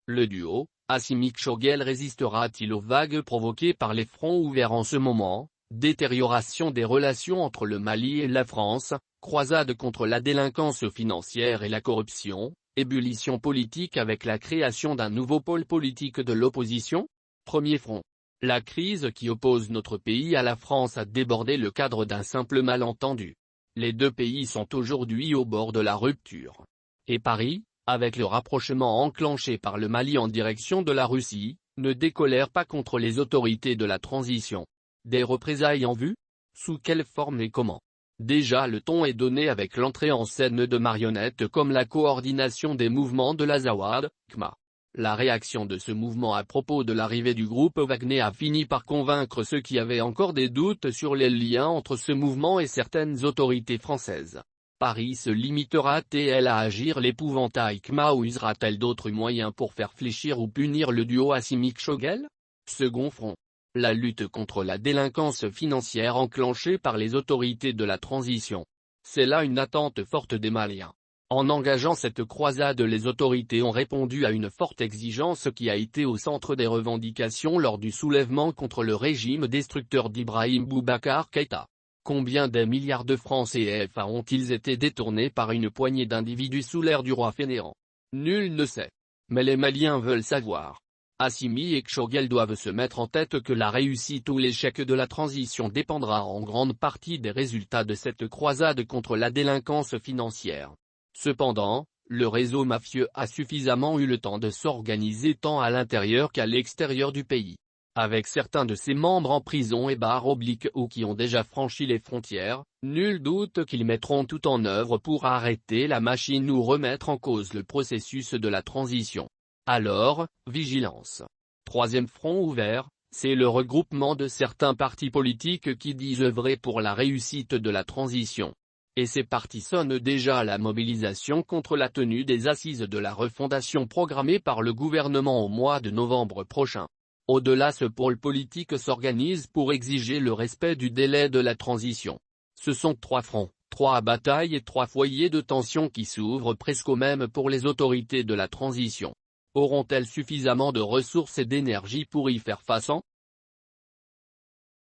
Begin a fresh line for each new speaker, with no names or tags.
Le duo, Assimi-Choguel résistera-t-il aux vagues provoquées par les fronts ouverts en ce moment? Détérioration des relations entre le Mali et la France, croisade contre la délinquance financière et la corruption, ébullition politique avec la création d'un nouveau pôle politique de l'opposition? Premier front. La crise qui oppose notre pays à la France a débordé le cadre d'un simple malentendu. Les deux pays sont aujourd'hui au bord de la rupture. Et Paris, avec le rapprochement enclenché par le Mali en direction de la Russie, ne décolère pas contre les autorités de la transition. Des représailles en vue? Sous quelle forme et comment? Déjà le ton est donné avec l'entrée en scène de marionnettes comme la coordination des mouvements de l'Azawad, KMA. La réaction de ce mouvement à propos de l'arrivée du groupe Wagner a fini par convaincre ceux qui avaient encore des doutes sur les liens entre ce mouvement et certaines autorités françaises. Paris se limitera-t-elle à agir l'épouvantail KMA ou usera-t-elle d'autres moyens pour faire fléchir ou punir le duo Assimi-Choguel? Second front. La lutte contre la délinquance financière enclenchée par les autorités de la transition. C'est là une attente forte des Maliens. En engageant cette croisade, les autorités ont répondu à une forte exigence qui a été au centre des revendications lors du soulèvement contre le régime destructeur d'Ibrahim Boubacar Keïta. Combien des milliards de francs CFA ont-ils été détournés par une poignée d'individus sous l'ère du roi fainéant? Nul ne sait. Mais les Maliens veulent savoir. Assimi et Choguel doivent se mettre en tête que la réussite ou l'échec de la transition dépendra en grande partie des résultats de cette croisade contre la délinquance financière. Cependant, le réseau mafieux a suffisamment eu le temps de s'organiser tant à l'intérieur qu'à l'extérieur du pays. Avec certains de ses membres en prison et barre oblique ou qui ont déjà franchi les frontières, nul doute qu'ils mettront tout en œuvre pour arrêter la machine ou remettre en cause le processus de la transition. Alors, vigilance. Troisième front ouvert, c'est le regroupement de certains partis politiques qui disent œuvrer pour la réussite de la transition. Et ces partis sonnent déjà à la mobilisation contre la tenue des assises de la refondation programmée par le gouvernement au mois de novembre prochain. Au-delà, ce pôle politique s'organise pour exiger le respect du délai de la transition. Ce sont trois fronts, trois batailles et trois foyers de tension qui s'ouvrent presque au même pour les autorités de la transition. Auront-elles suffisamment de ressources et d'énergie pour y faire face?